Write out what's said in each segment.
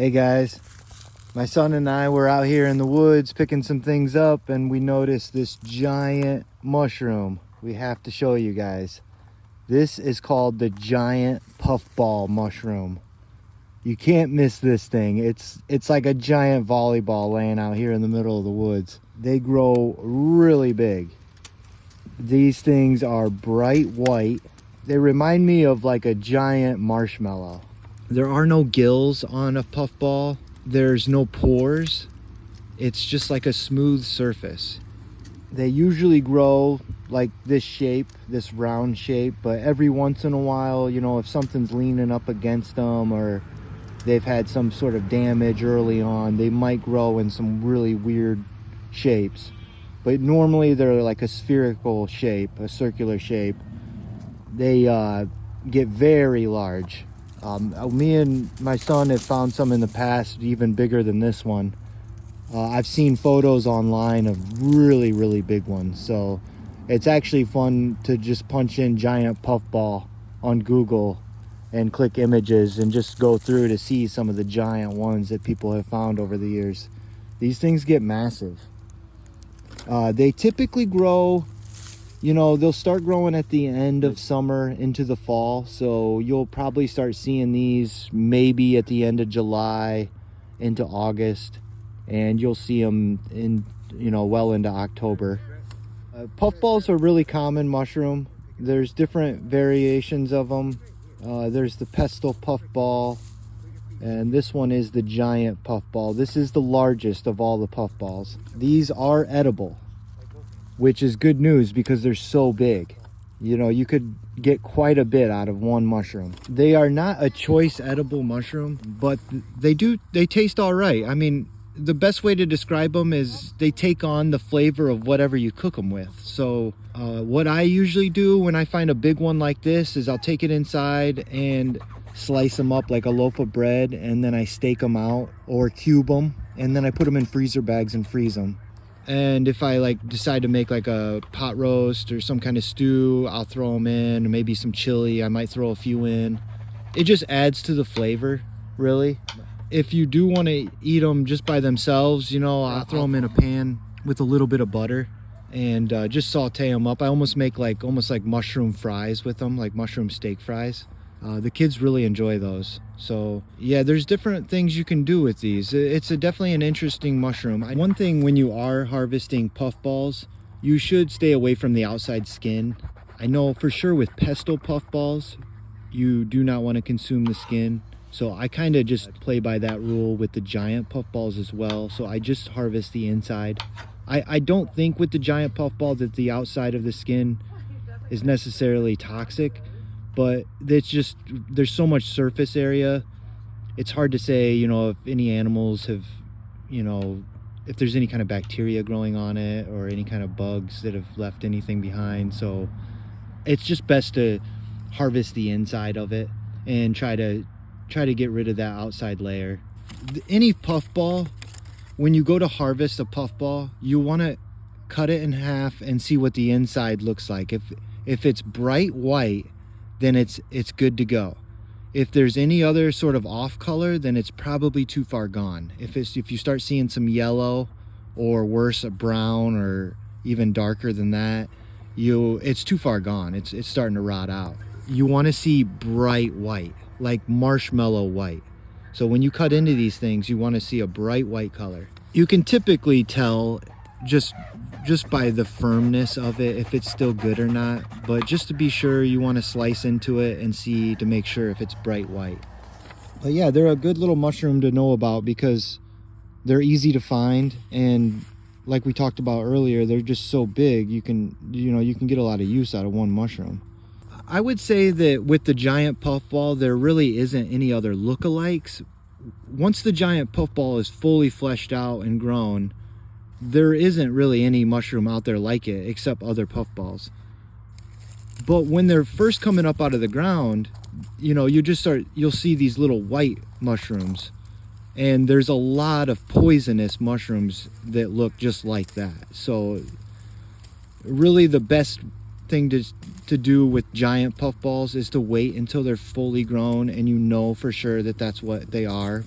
Hey guys, my son and I were out here in the woods picking some things up and we noticed this giant mushroom. We have to show you guys. This is called the giant puffball mushroom. You can't miss this thing. It's like a giant volleyball laying out here in the middle of the woods. They grow really big. These things are bright white. They remind me of like a giant marshmallow. There are no gills on a puffball. There's no pores. It's just like a smooth surface. They usually grow like this shape, this round shape, but every once in a while, you know, if something's leaning up against them or they've had some sort of damage early on, they might grow in some really weird shapes. But normally they're like a spherical shape, a circular shape. They get very large. Me and my son have found some in the past even bigger than this one. I've seen photos online of really, really big ones. So it's actually fun to just punch in giant puffball on Google and click images and just go through to see some of the giant ones that people have found over the years. These things get massive. They typically grow, you know, they'll start growing at the end of summer into the fall. So you'll probably start seeing these maybe at the end of July into August. And you'll see them in, you know, well into October. Puffballs are really common mushroom. There's different variations of them. There's the pestle puffball. And this one is the giant puffball. This is the largest of all the puffballs. These are edible, which is good news because they're so big. You know, you could get quite a bit out of one mushroom. They are not a choice edible mushroom, but they taste all right. I mean, the best way to describe them is they take on the flavor of whatever you cook them with. So what I usually do when I find a big one like this is I'll take it inside and slice them up like a loaf of bread, and then I stake them out or cube them, and then I put them in freezer bags and freeze them. And if I like decide to make like a pot roast or some kind of stew, I'll throw them in, or maybe some chili, I might throw a few in. It just adds to the flavor, really. If you do want to eat them just by themselves, you know, I'll throw them in a pan with a little bit of butter and just saute them up. I almost make almost like mushroom fries with them, like mushroom steak fries. The kids really enjoy those. So yeah, there's different things you can do with these. It's definitely an interesting mushroom. One thing when you are harvesting puffballs, you should stay away from the outside skin. I know for sure with pestle puffballs, you do not want to consume the skin. So I kind of just play by that rule with the giant puffballs as well. So I just harvest the inside. I don't think with the giant puffball that the outside of the skin is necessarily toxic, but it's just, there's so much surface area. It's hard to say, you know, if any animals have, you know, if there's any kind of bacteria growing on it or any kind of bugs that have left anything behind. So it's just best to harvest the inside of it and try to get rid of that outside layer. Any puffball, when you go to harvest a puffball, you want to cut it in half and see what the inside looks like. If it's bright white, then it's good to go. If there's any other sort of off color, then it's probably too far gone. If you start seeing some yellow or worse, a brown or even darker than that, it's too far gone. It's starting to rot out. You want to see bright white, like marshmallow white. So when you cut into these things, you want to see a bright white color. You can typically tell just by the firmness of it if it's still good or not, but just to be sure, you want to slice into it and see to make sure if it's bright white. But yeah, they're a good little mushroom to know about because they're easy to find, and like we talked about earlier, they're just so big you can get a lot of use out of one mushroom. I would say that with the giant puffball, there really isn't any other lookalikes. Once the giant puffball is fully fleshed out and grown, there isn't really any mushroom out there like it except other puffballs. But when they're first coming up out of the ground, you know, you'll see these little white mushrooms, and there's a lot of poisonous mushrooms that look just like that. So really the best thing to do with giant puffballs is to wait until they're fully grown and you know for sure that that's what they are.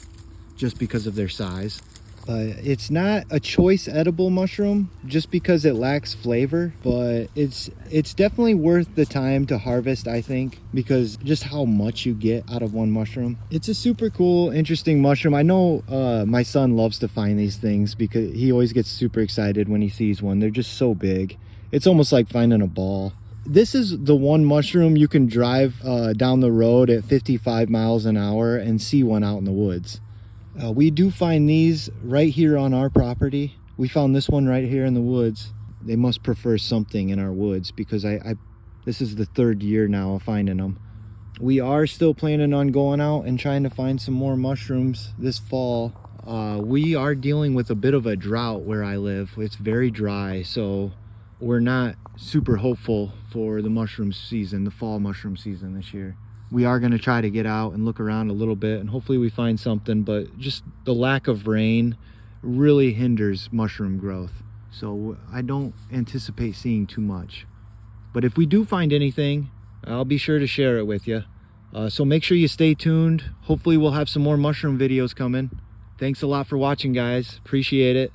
just because of their size. It's not a choice edible mushroom just because it lacks flavor, but it's definitely worth the time to harvest, I think, because just how much you get out of one mushroom. It's a super cool, interesting mushroom. I know my son loves to find these things because he always gets super excited when he sees one. They're just so big. It's almost like finding a ball. This is the one mushroom you can drive down the road at 55 miles an hour and see one out in the woods. We do find these right here on our property. We found this one right here in the woods. They must prefer something in our woods because this is the third year now of finding them. We are still planning on going out and trying to find some more mushrooms this fall. We are dealing with a bit of a drought where I live. It's very dry, so we're not super hopeful for the mushroom season, the fall mushroom season this year. We are going to try to get out and look around a little bit and hopefully we find something, but just the lack of rain really hinders mushroom growth. So I don't anticipate seeing too much. But if we do find anything, I'll be sure to share it with you. So make sure you stay tuned. Hopefully we'll have some more mushroom videos coming. Thanks a lot for watching, guys. Appreciate it.